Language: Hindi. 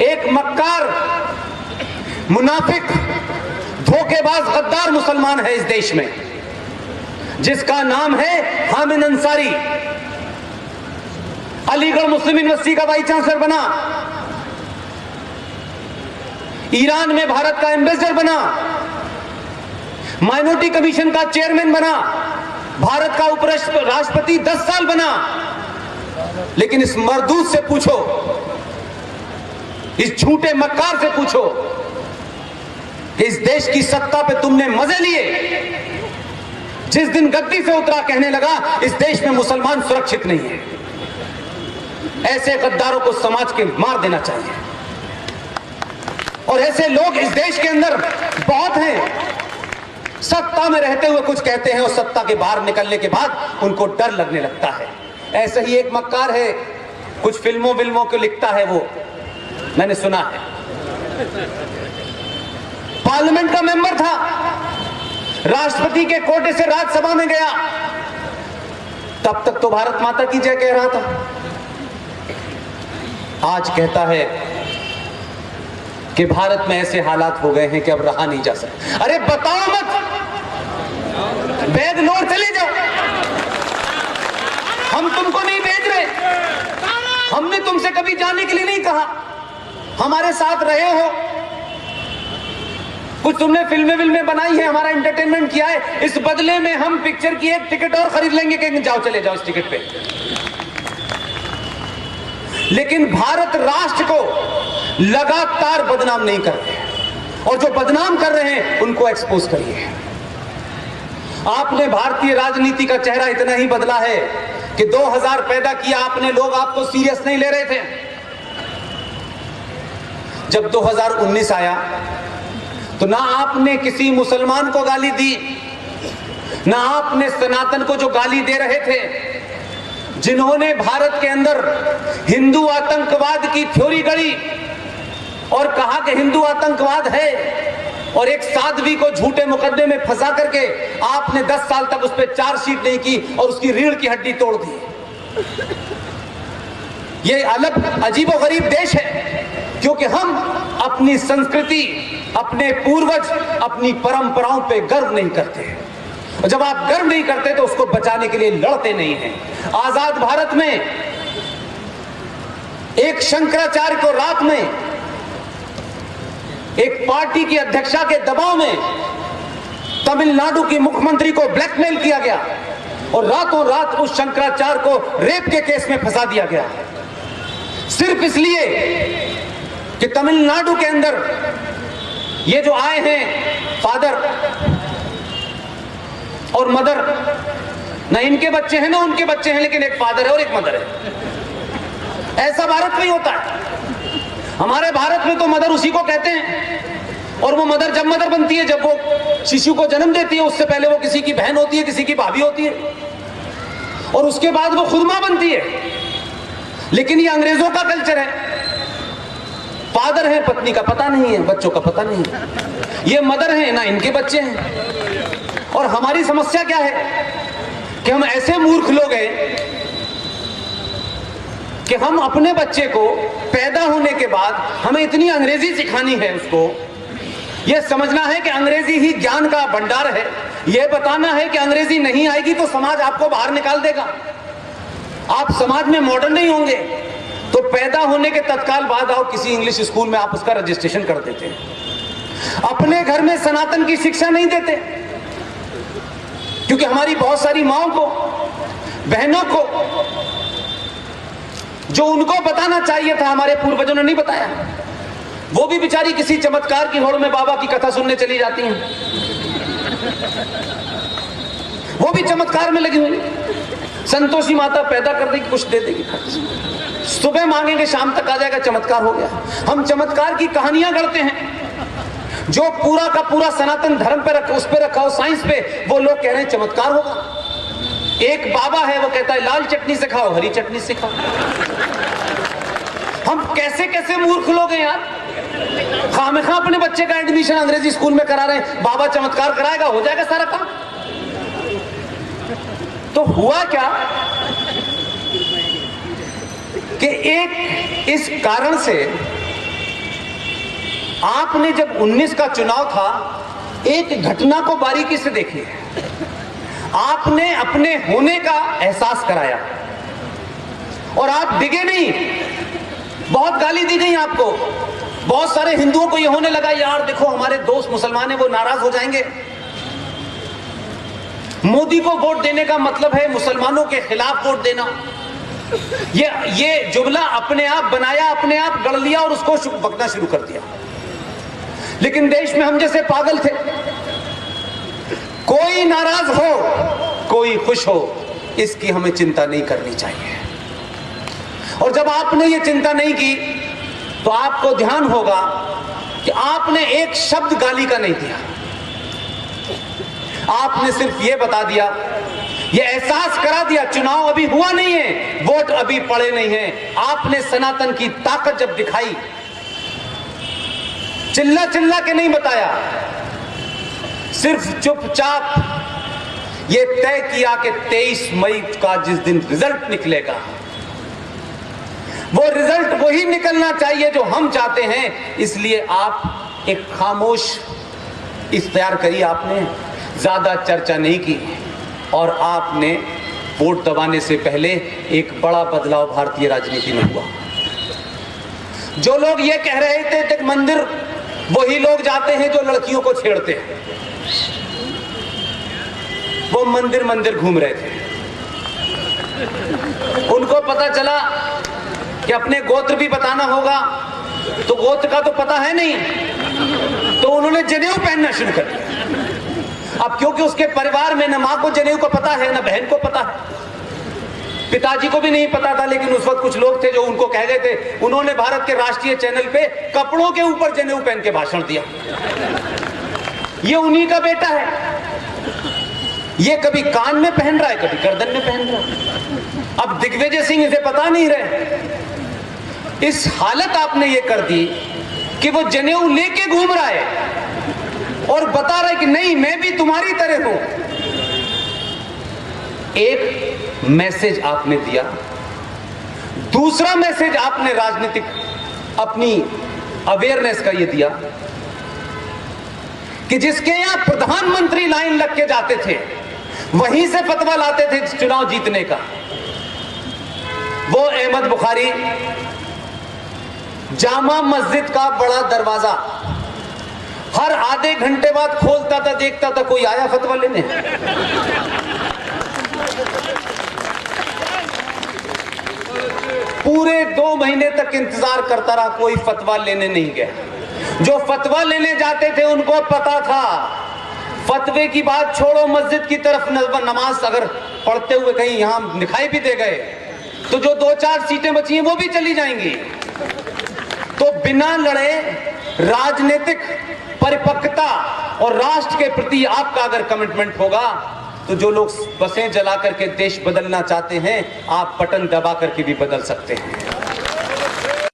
एक मक्कार, मुनाफिक, धोखेबाज, गद्दार मुसलमान है इस देश में, जिसका नाम है हामिद अंसारी। अलीगढ़ मुस्लिम यूनिवर्सिटी का वाइस चांसलर बना, ईरान में भारत का एम्बेसडर बना, माइनॉरिटी कमीशन का चेयरमैन बना, भारत का उपराष्ट्रपति 10 साल बना। लेकिन इस मरदूद से पूछो, इस झूठे मक्कार से पूछो कि इस देश की सत्ता पे तुमने मजे लिए। जिस दिन गद्दी से उतरा कहने लगा इस देश में मुसलमान सुरक्षित नहीं है। ऐसे गद्दारों को समाज के मार देना चाहिए। और ऐसे लोग इस देश के अंदर बहुत हैं। सत्ता में रहते हुए कुछ कहते हैं और सत्ता के बाहर निकलने के बाद उनको डर लगने लगता है। ऐसा ही एक मक्कार है, कुछ फिल्मों को लिखता है, वो मैंने सुना है। पार्लियामेंट का मेंबर था, राष्ट्रपति के कोटे से राज्यसभा में गया, तब तक तो भारत माता की जय कह रहा था। आज कहता है कि भारत में ऐसे हालात हो गए हैं कि अब रहा नहीं जा सकता। अरे बताओ मत, बैग लोड चले जाओ। हम तुमको नहीं भेज रहे, हमने तुमसे कभी जाने के लिए नहीं कहा। हमारे साथ रहे हो, कुछ तुमने फिल्में बनाई है, हमारा एंटरटेनमेंट किया है, इस बदले में हम पिक्चर की एक टिकट और खरीद लेंगे कि जाओ चले जाओ इस टिकट पे। लेकिन भारत राष्ट्र को लगातार बदनाम नहीं करते, और जो बदनाम कर रहे हैं उनको एक्सपोज करिए। आपने भारतीय राजनीति का चेहरा इतना ही बदला है कि 2000 पैदा किया आपने, लोग आपको सीरियस नहीं ले रहे थे। जब 2019 आया तो ना आपने किसी मुसलमान को गाली दी, ना आपने सनातन को जो गाली दे रहे थे, जिन्होंने भारत के अंदर हिंदू आतंकवाद की थ्योरी गढ़ी और कहा कि हिंदू आतंकवाद है, और एक साध्वी को झूठे मुकदमे में फंसा करके आपने 10 साल तक उस पर चार्जशीट नहीं की और उसकी रीढ़ की हड्डी तोड़ दी। ये अलग अजीबोगरीब देश है, क्योंकि हम अपनी संस्कृति, अपने पूर्वज, अपनी परंपराओं पे गर्व नहीं करते। और जब आप गर्व नहीं करते तो उसको बचाने के लिए लड़ते नहीं हैं। आजाद भारत में एक शंकराचार्य को रात में एक पार्टी की अध्यक्षा के दबाव में तमिलनाडु की मुख्यमंत्री को ब्लैकमेल किया गया और रातों रात उस शंकराचार्य को रेप के केस में फंसा दिया गया, सिर्फ इसलिए कि तमिलनाडु के अंदर ये जो आए हैं फादर और मदर, ना इनके बच्चे हैं ना उनके बच्चे हैं, लेकिन एक फादर है और एक मदर है। ऐसा भारत में होता है। हमारे भारत में तो मदर उसी को कहते हैं, और वो मदर जब मदर बनती है, जब वो शिशु को जन्म देती है, उससे पहले वो किसी की बहन होती है, किसी की भाभी होती है, और उसके बाद वो खुद मां बनती है। लेकिन ये अंग्रेजों का कल्चर है। फादर है, पत्नी का पता नहीं है, बच्चों का पता नहीं है। ये मदर है, ना इनके बच्चे हैं। और हमारी समस्या क्या है कि हम ऐसे मूर्ख लोग हैं कि हम अपने बच्चे को पैदा होने के बाद हमें इतनी अंग्रेजी सिखानी है, उसको यह समझना है कि अंग्रेजी ही ज्ञान का भंडार है, यह बताना है कि अंग्रेजी नहीं आएगी तो समाज आपको बाहर निकाल देगा, आप समाज में मॉडर्न नहीं होंगे। तो पैदा होने के तत्काल बाद आओ किसी इंग्लिश स्कूल में आप उसका रजिस्ट्रेशन कर देते हैं। अपने घर में सनातन की शिक्षा नहीं देते, क्योंकि हमारी बहुत सारी माओं को, बहनों को, जो उनको बताना चाहिए था हमारे पूर्वजों ने नहीं बताया, वो भी बेचारी किसी चमत्कार की होड़ में बाबा की कथा सुनने चली जाती हैं। वो भी चमत्कार में लगी हुई। संतोषी माता पैदा कर देगी, कुछ दे देगी, सुबह मांगेंगे शाम तक आ जाएगा, चमत्कार हो गया। हम चमत्कार की कहानियां गढ़ते हैं। जो पूरा का पूरा सनातन धर्म पे रखा, उस पे रखा हो, साइंस पे, वो लोग कह रहे हैं चमत्कार होगा। एक बाबा है वो कहता है लाल चटनी से खाओ, हरी चटनी से खाओ। हम कैसे कैसे मूर्ख लोग हैं यार। खामखा अपने बच्चे का एडमिशन अंग्रेजी स्कूल में करा रहे हैं, बाबा चमत्कार कराएगा, हो जाएगा सारा काम। तो हुआ क्या कि एक इस कारण से आपने जब 19 का चुनाव था, एक घटना को बारीकी से देखिए। आपने अपने होने का एहसास कराया और आप डिगे नहीं। बहुत गाली दी गई आपको, बहुत सारे हिंदुओं को यह होने लगा, यार देखो हमारे दोस्त मुसलमान हैं, वो नाराज हो जाएंगे। मोदी को वोट देने का मतलब है मुसलमानों के खिलाफ वोट देना। ये जुमला अपने आप बनाया, अपने आप गढ़ लिया और उसको बकना शुरू कर दिया। लेकिन देश में हम जैसे पागल थे, कोई नाराज हो कोई खुश हो, इसकी हमें चिंता नहीं करनी चाहिए। और जब आपने ये चिंता नहीं की तो आपको ध्यान होगा कि आपने एक शब्द गाली का नहीं दिया। आपने सिर्फ ये बता दिया, ये एहसास करा दिया, चुनाव अभी हुआ नहीं है, वोट अभी पड़े नहीं हैं। आपने सनातन की ताकत जब दिखाई, चिल्ला चिल्ला के नहीं बताया, सिर्फ चुपचाप ये तय किया कि 23 मई का जिस दिन रिजल्ट निकलेगा, वो रिजल्ट वही निकलना चाहिए जो हम चाहते हैं। इसलिए आप एक खामोश इख्तियार करी, आपने ज्यादा चर्चा नहीं की और आपने वोट दबाने से पहले एक बड़ा बदलाव भारतीय राजनीति में हुआ। जो लोग ये कह रहे थे कि मंदिर वही लोग जाते हैं जो लड़कियों को छेड़ते हैं, वो मंदिर मंदिर घूम रहे थे। उनको पता चला कि अपने गोत्र भी बताना होगा, तो गोत्र का तो पता है नहीं, तो उन्होंने जनेऊ पहनना शुरू कर दिया। अब क्योंकि उसके परिवार में न मां को जनेऊ को पता है न बहन को पता है, पिताजी को भी नहीं पता था, लेकिन उस वक्त कुछ लोग थे जो उनको कह गए थे। उन्होंने भारत के राष्ट्रीय चैनल पे कपड़ों के ऊपर जनेऊ पहन के भाषण दिया। ये उन्हीं का बेटा है, ये कभी कान में पहन रहा है, कभी गर्दन में पहन रहा है। अब दिग्विजय सिंह इसे पता नहीं रहे। इस हालत आपने ये कर दी कि वो जनेऊ लेके घूम रहा है और बता रहा है कि नहीं मैं भी तुम्हारी तरह हूं। एक मैसेज आपने दिया। दूसरा मैसेज आपने राजनीतिक अपनी अवेयरनेस का ये दिया कि जिसके यहां प्रधानमंत्री लाइन लग के जाते थे, वहीं से फतवा लाते थे चुनाव जीतने का, वो अहमद बुखारी जामा मस्जिद का बड़ा दरवाजा हर आधे घंटे बाद खोलता था, देखता था कोई आया फतवा लेने। पूरे 2 महीने तक इंतजार करता रहा, कोई फतवा लेने नहीं गया। जो फतवा लेने जाते थे उनको पता था फतवे की बात छोड़ो, मस्जिद की तरफ नमाज अगर पढ़ते हुए कहीं यहां दिखाई भी दे गए तो जो 2-4 सीटें बची हैं वो भी चली जाएंगी। तो बिना लड़े राजनीतिक परिपक्वता और राष्ट्र के प्रति आपका अगर कमिटमेंट होगा तो जो लोग बसें जला करके देश बदलना चाहते हैं, आप बटन दबा करके भी बदल सकते हैं।